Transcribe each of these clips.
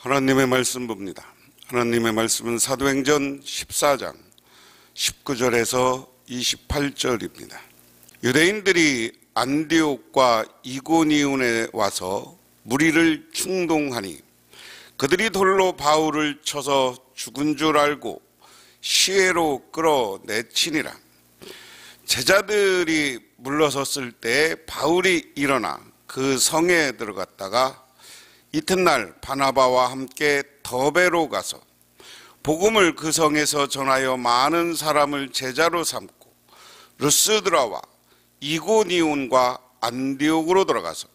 하나님의 말씀 봅니다. 하나님의 말씀은 사도행전 14장 19절에서 28절입니다. 유대인들이 안디옥과 이고니온에 와서 무리를 충동하니 그들이 돌로 바울을 쳐서 죽은 줄 알고 시외로 끌어내치니라. 제자들이 물러섰을 때 바울이 일어나 그 성에 들어갔다가 이튿날 바나바와 함께 더베로 가서 복음을 그 성에서 전하여 많은 사람을 제자로 삼고 르스드라와 이고니온과 안디옥으로 돌아가서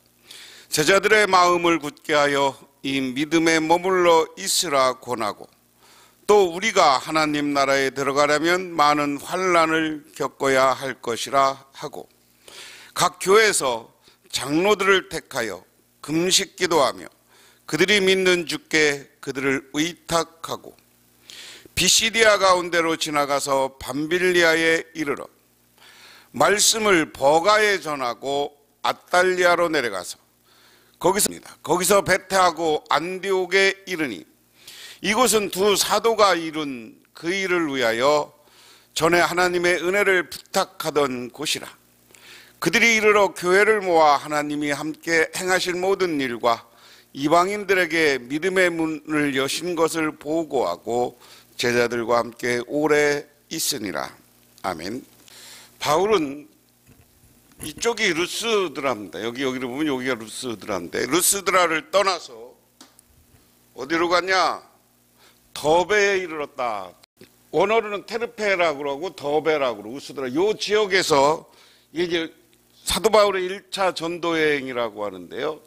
제자들의 마음을 굳게 하여 이 믿음에 머물러 있으라 권하고, 또 우리가 하나님 나라에 들어가려면 많은 환난을 겪어야 할 것이라 하고, 각 교회에서 장로들을 택하여 금식 기도하며 그들이 믿는 주께 그들을 의탁하고 비시디아 가운데로 지나가서 밤빌리아에 이르러 말씀을 버가에 전하고 아달리아로 내려가서 거기서 베테하고 안디옥에 이르니, 이곳은 두 사도가 이룬 그 일을 위하여 전에 하나님의 은혜를 부탁하던 곳이라. 그들이 이르러 교회를 모아 하나님이 함께 행하실 모든 일과 이방인들에게 믿음의 문을 여신 것을 보고하고 제자들과 함께 오래 있으니라. 아멘. 바울은 이쪽이 루스드라입니다. 여기를 보면 여기가 루스드라인데, 루스드라를 떠나서 어디로 갔냐? 더베에 이르렀다. 원어로는 테르페라고 그러고 더베라고 그러고 루스드라. 이 지역에서 이제 사도 바울의 1차 전도 여행이라고 하는데요.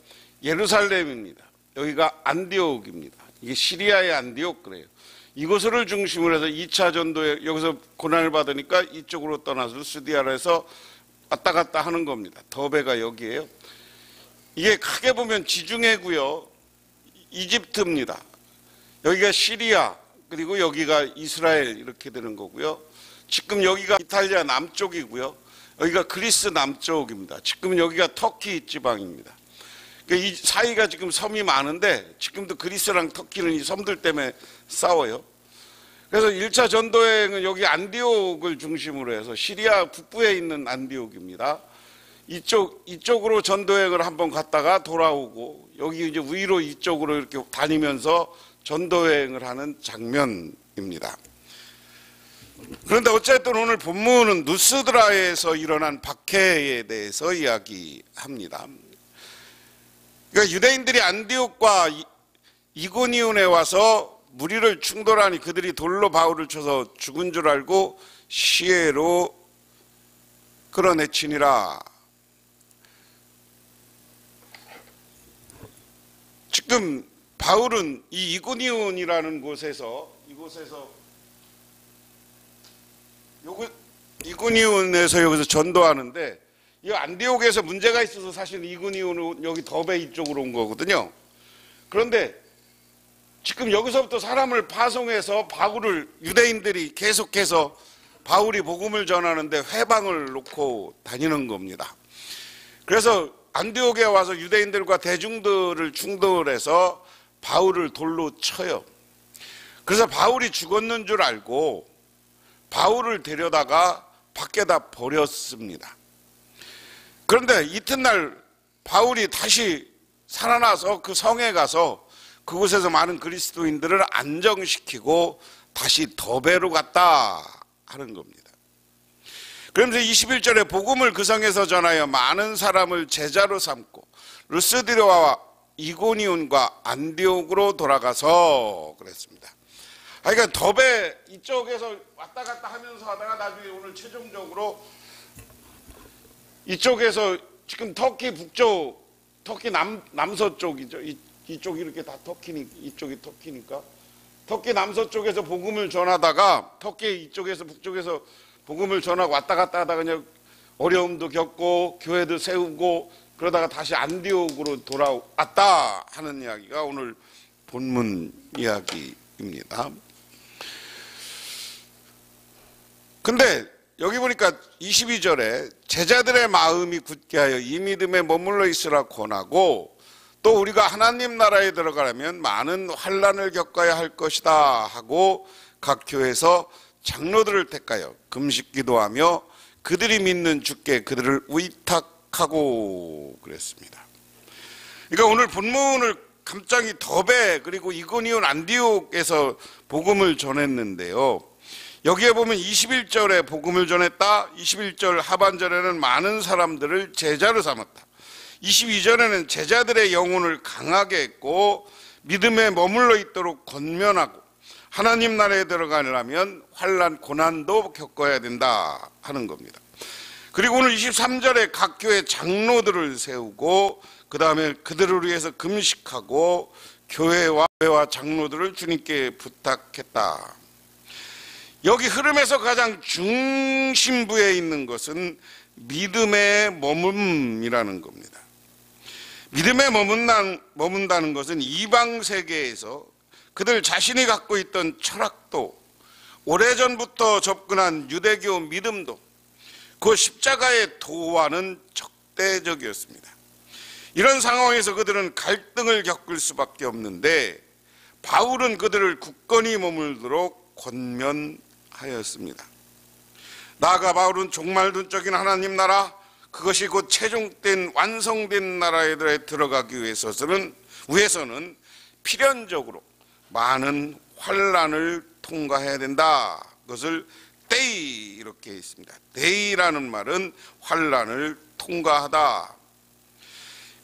예루살렘입니다. 여기가 안디옥입니다. 이게 시리아의 안디옥 그래요. 이곳을 중심으로 해서 2차 전도에 여기서 고난을 받으니까 이쪽으로 떠나서 루스디아에서 왔다 갔다 하는 겁니다. 더베가 여기에요. 이게 크게 보면 지중해고요. 이집트입니다. 여기가 시리아, 그리고 여기가 이스라엘 이렇게 되는 거고요. 지금 여기가 이탈리아 남쪽이고요. 여기가 그리스 남쪽입니다. 지금 여기가 터키 지방입니다. 이 사이가 지금 섬이 많은데 지금도 그리스랑 터키는 이 섬들 때문에 싸워요. 그래서 1차 전도여행은 여기 안디옥을 중심으로 해서 시리아 북부에 있는 안디옥입니다. 이쪽으로 전도여행을 한번 갔다가 돌아오고, 여기 이제 위로 이쪽으로 이렇게 다니면서 전도여행을 하는 장면입니다. 그런데 어쨌든 오늘 본문은 누스드라에서 일어난 박해에 대해서 이야기합니다. 그러니까 유대인들이 안디옥과 이고니온에 와서 무리를 충돌하니 그들이 돌로 바울을 쳐서 죽은 줄 알고 시외로 끌어내치니라. 지금 바울은 이 이고니온이라는 이고니온에서 여기서 전도하는데, 이 안디옥에서 문제가 있어서 사실 이고니온은 여기 더베 이쪽으로 온 거거든요. 그런데 지금 여기서부터 사람을 파송해서 바울을, 유대인들이 계속해서 바울이 복음을 전하는데 회방을 놓고 다니는 겁니다. 그래서 안디옥에 와서 유대인들과 대중들을 충돌해서 바울을 돌로 쳐요. 그래서 바울이 죽었는 줄 알고 바울을 데려다가 밖에다 버렸습니다. 그런데 이튿날 바울이 다시 살아나서 그 성에 가서 그곳에서 많은 그리스도인들을 안정시키고 다시 더베로 갔다 하는 겁니다. 그러면서 21절에 복음을 그 성에서 전하여 많은 사람을 제자로 삼고 르스드라와 이고니온과 안디옥으로 돌아가서 그랬습니다. 그러니까 더베 이쪽에서 왔다 갔다 하면서 하다가 나중에 오늘 최종적으로 이쪽에서 지금 터키 북쪽, 터키 남서쪽이죠. 이쪽이 이렇게 다 이쪽이 터키니까 터키 남서쪽에서 복음을 전하다가 터키 이쪽에서 북쪽에서 복음을 전하고 왔다 갔다 하다가 그냥 어려움도 겪고 교회도 세우고 그러다가 다시 안디옥으로 돌아왔다 하는 이야기가 오늘 본문 이야기입니다. 근데 여기 보니까 22절에 제자들의 마음이 굳게 하여 이 믿음에 머물러 있으라 권하고, 또 우리가 하나님 나라에 들어가려면 많은 환난을 겪어야 할 것이다 하고 각 교회에서 장로들을 택하여 금식 기도하며 그들이 믿는 주께 그들을 위탁하고 그랬습니다. 그러니까 오늘 본문을 갑자기 더베 그리고 이고니온 안디옥에서 복음을 전했는데요. 여기에 보면 21절에 복음을 전했다. 21절 하반절에는 많은 사람들을 제자로 삼았다. 22절에는 제자들의 영혼을 강하게 했고 믿음에 머물러 있도록 권면하고 하나님 나라에 들어가려면 환난 고난도 겪어야 된다 하는 겁니다. 그리고 오늘 23절에 각 교회 장로들을 세우고 그 다음에 그들을 위해서 금식하고 교회와 장로들을 주님께 부탁했다. 여기 흐름에서 가장 중심부에 있는 것은 믿음의 머문이라는 겁니다. 믿음에 머문다는 것은 이방 세계에서 그들 자신이 갖고 있던 철학도 오래전부터 접근한 유대교 믿음도 그 십자가의 도와는 적대적이었습니다. 이런 상황에서 그들은 갈등을 겪을 수밖에 없는데 바울은 그들을 굳건히 머물도록 권면하였습니다. 나아가 바울은 종말론적인 하나님 나라, 그것이 곧 최종된 완성된 나라에 들어가기 위해서는 필연적으로 많은 환난을 통과해야 된다. 그것을 데이 이렇게 있습니다. 데이라는 말은 환난을 통과하다.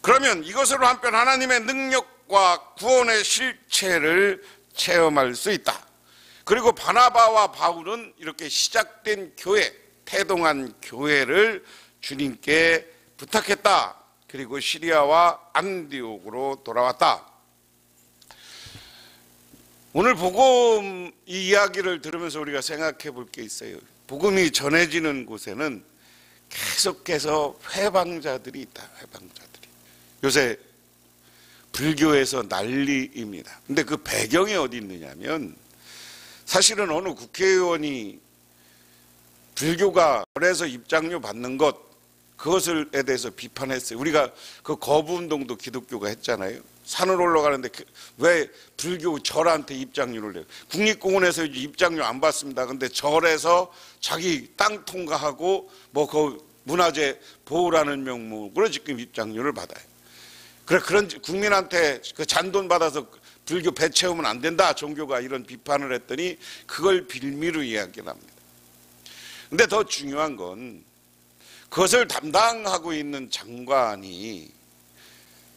그러면 이것으로 한편 하나님의 능력과 구원의 실체를 체험할 수 있다. 그리고 바나바와 바울은 이렇게 시작된 교회, 태동한 교회를 주님께 부탁했다. 그리고 시리아와 안디옥으로 돌아왔다. 오늘 복음 이 이야기를 들으면서 우리가 생각해 볼 게 있어요. 복음이 전해지는 곳에는 계속해서 회방자들이 있다. 회방자들이. 요새 불교에서 난리입니다. 근데 그 배경이 어디 있느냐면 사실은 어느 국회의원이 불교가 절에서 입장료 받는 그것에 대해서 비판했어요. 우리가 그 거부운동도 기독교가 했잖아요. 산을 올라가는데 왜 불교 절한테 입장료를 내요? 국립공원에서 입장료 안 받습니다. 근데 절에서 자기 땅 통과하고 그 문화재 보호라는 명목으로 지금 입장료를 받아요. 그런 국민한테 그 잔돈 받아서 불교 배 채우면 안 된다. 종교가 이런 비판을 했더니 그걸 빌미로 이야기를 합니다. 근데 더 중요한 건 그것을 담당하고 있는 장관이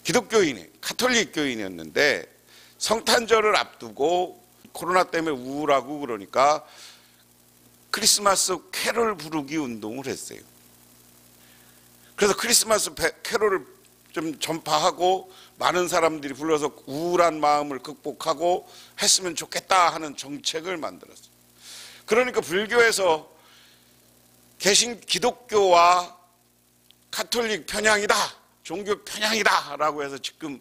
기독교인이 카톨릭 교인이었는데 성탄절을 앞두고 코로나 때문에 우울하고 그러니까 크리스마스 캐롤 부르기 운동을 했어요. 그래서 크리스마스 캐롤을 좀 전파하고 많은 사람들이 불러서 우울한 마음을 극복하고 했으면 좋겠다 하는 정책을 만들었어요. 그러니까 불교에서 계신 기독교와 카톨릭 편향이다, 종교 편향이다 라고 해서 지금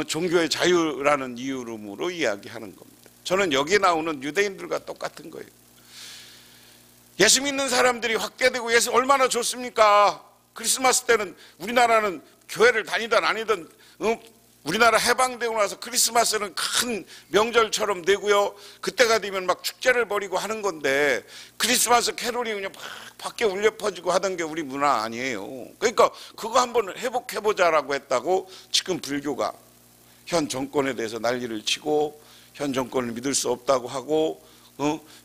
종교의 자유라는 이유로 이야기하는 겁니다. 저는 여기 나오는 유대인들과 똑같은 거예요. 예수 믿는 사람들이 확대되고 예수 얼마나 좋습니까? 크리스마스 때는 우리나라는 교회를 다니든 아니든 우리나라 해방되고 나서 크리스마스는 큰 명절처럼 되고요. 그때가 되면 막 축제를 벌이고 하는 건데 크리스마스 캐롤이 그냥 막 밖에 울려 퍼지고 하던 게 우리 문화 아니에요. 그러니까 그거 한번 회복해보자라고 했다고 지금 불교가 현 정권에 대해서 난리를 치고 현 정권을 믿을 수 없다고 하고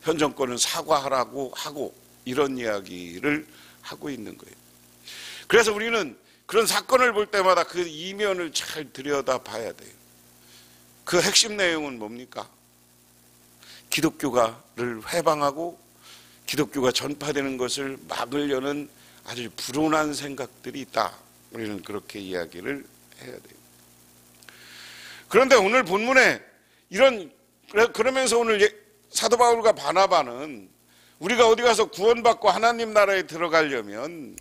현 정권은 사과하라고 하고 이런 이야기를 하고 있는 거예요. 그래서 우리는 그런 사건을 볼 때마다 그 이면을 잘 들여다봐야 돼요. 그 핵심 내용은 뭡니까? 기독교가를 회방하고 기독교가 전파되는 것을 막으려는 아주 불온한 생각들이 있다. 우리는 그렇게 이야기를 해야 돼요. 그런데 오늘 본문에 그러면서 오늘 사도 바울과 바나바는 우리가 어디 가서 구원받고 하나님 나라에 들어가려면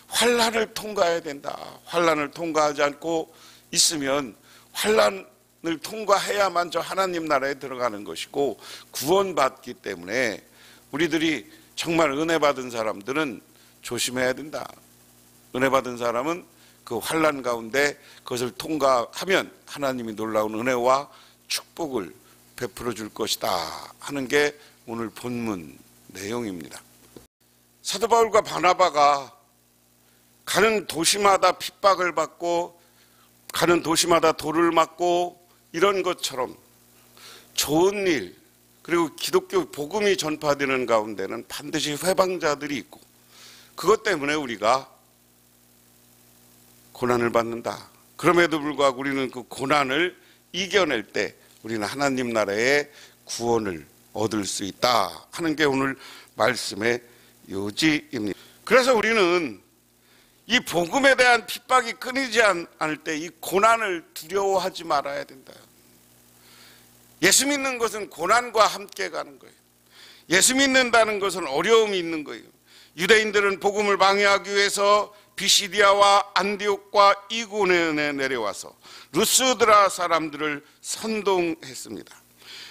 환난을 통과해야 된다. 환난을 통과하지 않고 있으면 환난을 통과해야만 저 하나님 나라에 들어가는 것이고 구원받기 때문에 우리들이 정말 은혜 받은 사람들은 조심해야 된다. 은혜 받은 사람은 그 환난 가운데 그것을 통과하면 하나님이 놀라운 은혜와 축복을 베풀어 줄 것이다 하는 게 오늘 본문 내용입니다. 사도 바울과 바나바가 가는 도시마다 핍박을 받고 가는 도시마다 돌을 맞고 이런 것처럼 좋은 일, 그리고 기독교 복음이 전파되는 가운데는 반드시 회방자들이 있고 그것 때문에 우리가 고난을 받는다. 그럼에도 불구하고 우리는 그 고난을 이겨낼 때 우리는 하나님 나라의 구원을 얻을 수 있다 하는 게 오늘 말씀의 요지입니다. 그래서 우리는 이 복음에 대한 핍박이 끊이지 않을 때 이 고난을 두려워하지 말아야 된다. 예수 믿는 것은 고난과 함께 가는 거예요. 예수 믿는다는 것은 어려움이 있는 거예요. 유대인들은 복음을 방해하기 위해서 비시디아와 안디옥과 이고니온에 내려와서 루스드라 사람들을 선동했습니다.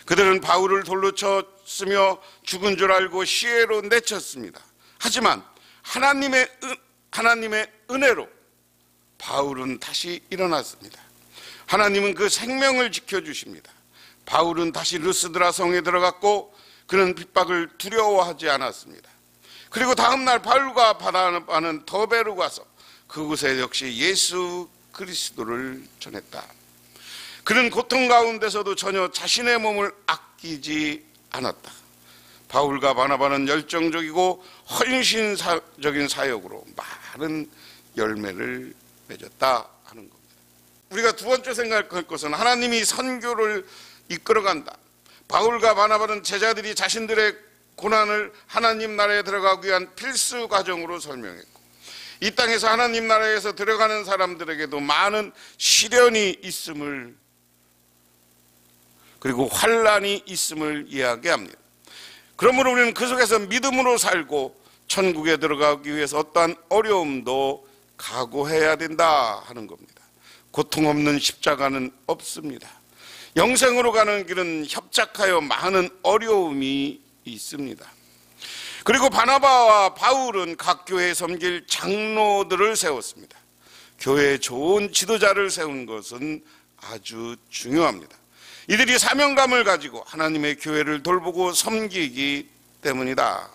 그들은 바울을 돌로 쳤으며 죽은 줄 알고 시해로 내쳤습니다. 하지만 하나님의 은혜로 바울은 다시 일어났습니다. 하나님은 그 생명을 지켜주십니다. 바울은 다시 루스드라 성에 들어갔고 그는 핍박을 두려워하지 않았습니다. 그리고 다음날 바울과 바나바는 더베로 가서 그곳에 역시 예수 그리스도를 전했다. 그는 고통 가운데서도 전혀 자신의 몸을 아끼지 않았다. 바울과 바나바는 열정적이고 헌신적인 사역으로 많은 열매를 맺었다 하는 겁니다. 우리가 두 번째 생각할 것은 하나님이 선교를 이끌어간다. 바울과 바나바는 제자들이 자신들의 고난을 하나님 나라에 들어가기 위한 필수 과정으로 설명했고 이 땅에서 하나님 나라에서 들어가는 사람들에게도 많은 시련이 있음을 그리고 환난이 있음을 이야기합니다. 그러므로 우리는 그 속에서 믿음으로 살고 천국에 들어가기 위해서 어떠한 어려움도 각오해야 된다 하는 겁니다. 고통 없는 십자가는 없습니다. 영생으로 가는 길은 협착하여 많은 어려움이 있습니다. 그리고 바나바와 바울은 각 교회에 섬길 장로들을 세웠습니다. 교회에 좋은 지도자를 세운 것은 아주 중요합니다. 이들이 사명감을 가지고 하나님의 교회를 돌보고 섬기기 때문이다.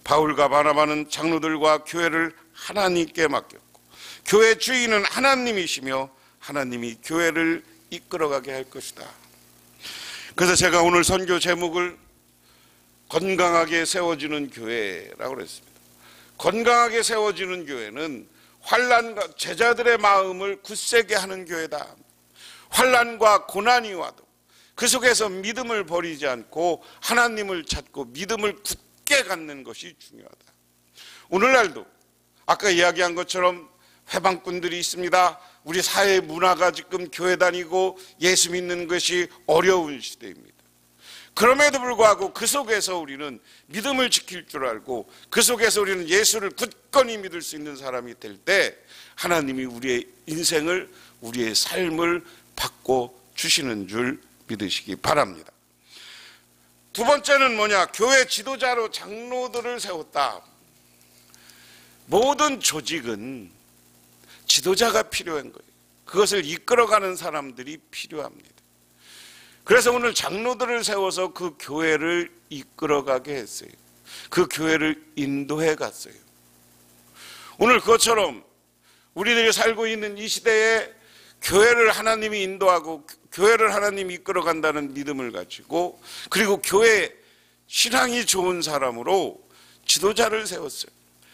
바울과 바나바는 장로들과 교회를 하나님께 맡겼고 교회 주인은 하나님이시며 하나님이 교회를 이끌어가게 할 것이다. 그래서 제가 오늘 선교 제목을 건강하게 세워지는 교회라고 그랬습니다. 건강하게 세워지는 교회는 환난과 제자들의 마음을 굳세게 하는 교회다. 환난과 고난이 와도 그 속에서 믿음을 버리지 않고 하나님을 찾고 믿음을 굳게 갖는 것이 중요하다. 오늘날도 아까 이야기한 것처럼 회방꾼들이 있습니다. 우리 사회 문화가 지금 교회 다니고 예수 믿는 것이 어려운 시대입니다. 그럼에도 불구하고 그 속에서 우리는 믿음을 지킬 줄 알고 그 속에서 우리는 예수를 굳건히 믿을 수 있는 사람이 될 때 하나님이 우리의 인생을 우리의 삶을 바꿔 주시는 줄 믿으시기 바랍니다. 두 번째는 뭐냐? 교회 지도자로 장로들을 세웠다. 모든 조직은 지도자가 필요한 거예요. 그것을 이끌어가는 사람들이 필요합니다. 그래서 오늘 장로들을 세워서 그 교회를 이끌어가게 했어요. 그 교회를 인도해 갔어요. 오늘 그것처럼 우리들이 살고 있는 이 시대에 교회를 하나님이 인도하고 교회를 하나님이 이끌어간다는 믿음을 가지고 그리고 교회 신앙이 좋은 사람으로 지도자를 세웠어요.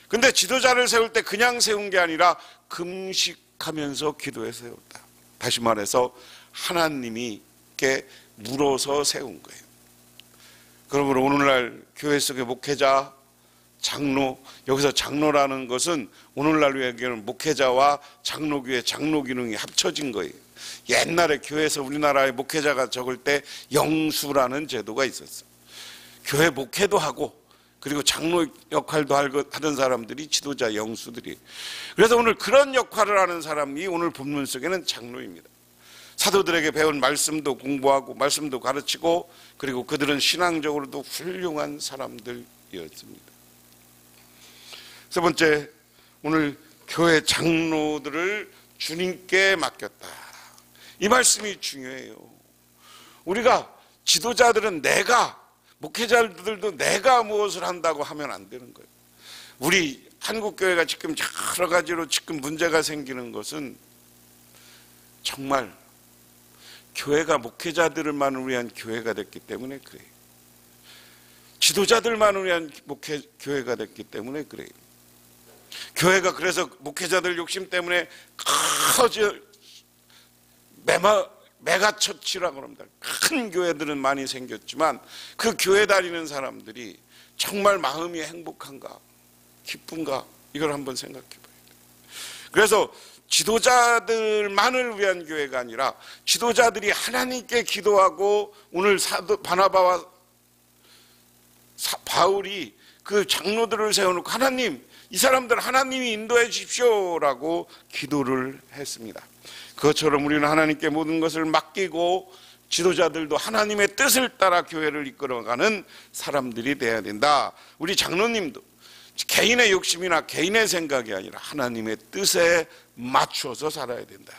근데 지도자를 세울 때 그냥 세운 게 아니라 금식하면서 기도해 세웠다. 다시 말해서 하나님께 물어서 세운 거예요. 그러므로 오늘날 교회 속의 목회자, 장로, 여기서 장로라는 것은 오늘날 얘기하는 목회자와 장로교회 장로 기능이 합쳐진 거예요. 옛날에 교회에서 우리나라의 목회자가 적을 때 영수라는 제도가 있었어요. 교회 목회도 하고 그리고 장로 역할도 하던 사람들이 지도자 영수들이. 그래서 오늘 그런 역할을 하는 사람이 오늘 본문 속에는 장로입니다. 사도들에게 배운 말씀도 공부하고 말씀도 가르치고 그리고 그들은 신앙적으로도 훌륭한 사람들이었습니다. 세 번째, 오늘 교회 장로들을 주님께 맡겼다. 이 말씀이 중요해요. 우리가 지도자들은 목회자들도 내가 무엇을 한다고 하면 안 되는 거예요. 우리 한국교회가 지금 여러 가지로 지금 문제가 생기는 것은 정말 교회가 목회자들만을 위한 교회가 됐기 때문에 그래요. 지도자들만을 위한 교회가 됐기 때문에 그래요. 교회가 그래서 목회자들 욕심 때문에 메가처치라고 합니다. 큰 교회들은 많이 생겼지만 그 교회 다니는 사람들이 정말 마음이 행복한가, 기쁜가, 이걸 한번 생각해 봐야 돼요. 그래서 지도자들만을 위한 교회가 아니라 지도자들이 하나님께 기도하고, 오늘 사도 바나바와 바울이 그 장로들을 세워놓고 하나님, 이 사람들 하나님이 인도해 주십시오라고 기도를 했습니다. 그것처럼 우리는 하나님께 모든 것을 맡기고 지도자들도 하나님의 뜻을 따라 교회를 이끌어가는 사람들이 되어야 된다. 우리 장로님도 개인의 욕심이나 개인의 생각이 아니라 하나님의 뜻에 맞추어서 살아야 된다.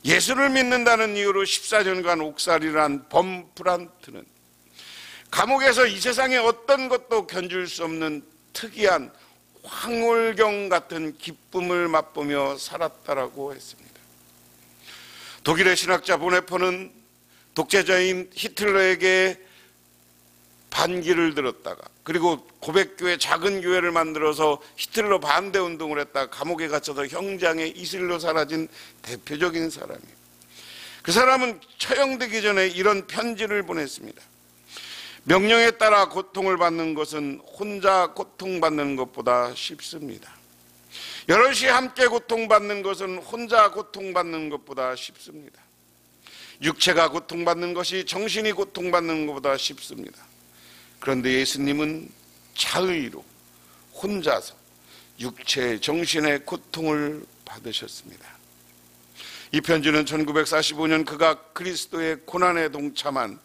예수를 믿는다는 이유로 14년간 옥살이란 범프란트는 감옥에서 이 세상의 어떤 것도 견줄 수 없는 특이한 황홀경 같은 기쁨을 맛보며 살았다라고 했습니다. 독일의 신학자 보네포는 독재자인 히틀러에게 반기를 들었다가, 그리고 고백교회 작은 교회를 만들어서 히틀러 반대 운동을 했다가 감옥에 갇혀서 형장에 이슬로 사라진 대표적인 사람이에요. 그 사람은 처형되기 전에 이런 편지를 보냈습니다. 명령에 따라 고통을 받는 것은 혼자 고통받는 것보다 쉽습니다. 여럿이 함께 고통받는 것은 혼자 고통받는 것보다 쉽습니다. 육체가 고통받는 것이 정신이 고통받는 것보다 쉽습니다. 그런데 예수님은 자의로 혼자서 육체, 정신의 고통을 받으셨습니다. 이 편지는 1945년 그가 그리스도의 고난에 동참한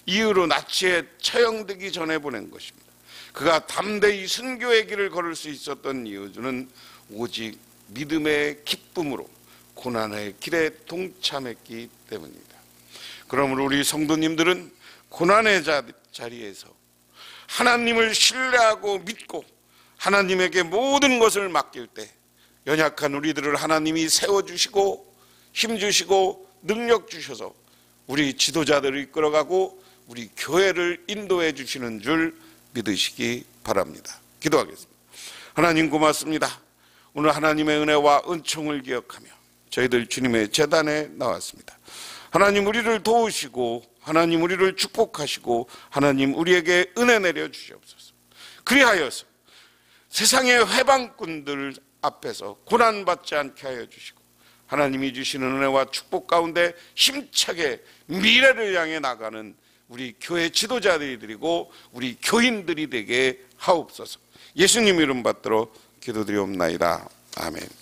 이후로 나치에 처형되기 전에 보낸 것입니다. 그가 담대히 순교의 길을 걸을 수 있었던 이유는 오직 믿음의 기쁨으로 고난의 길에 동참했기 때문입니다. 그러므로 우리 성도님들은 고난의 자리에서 하나님을 신뢰하고 믿고 하나님에게 모든 것을 맡길 때 연약한 우리들을 하나님이 세워주시고 힘주시고 능력 주셔서 우리 지도자들을 이끌어가고 우리 교회를 인도해 주시는 줄 믿으시기 바랍니다. 기도하겠습니다. 하나님 고맙습니다. 오늘 하나님의 은혜와 은총을 기억하며 저희들 주님의 제단에 나왔습니다. 하나님 우리를 도우시고 하나님 우리를 축복하시고 하나님 우리에게 은혜 내려 주시옵소서. 그리하여서 세상의 회방꾼들 앞에서 고난받지 않게 하여 주시고 하나님이 주시는 은혜와 축복 가운데 힘차게 미래를 향해 나가는 우리 교회 지도자들이 되고 우리 교인들이 되게 하옵소서. 예수님 이름 받들어 기도드리옵나이다. 아멘.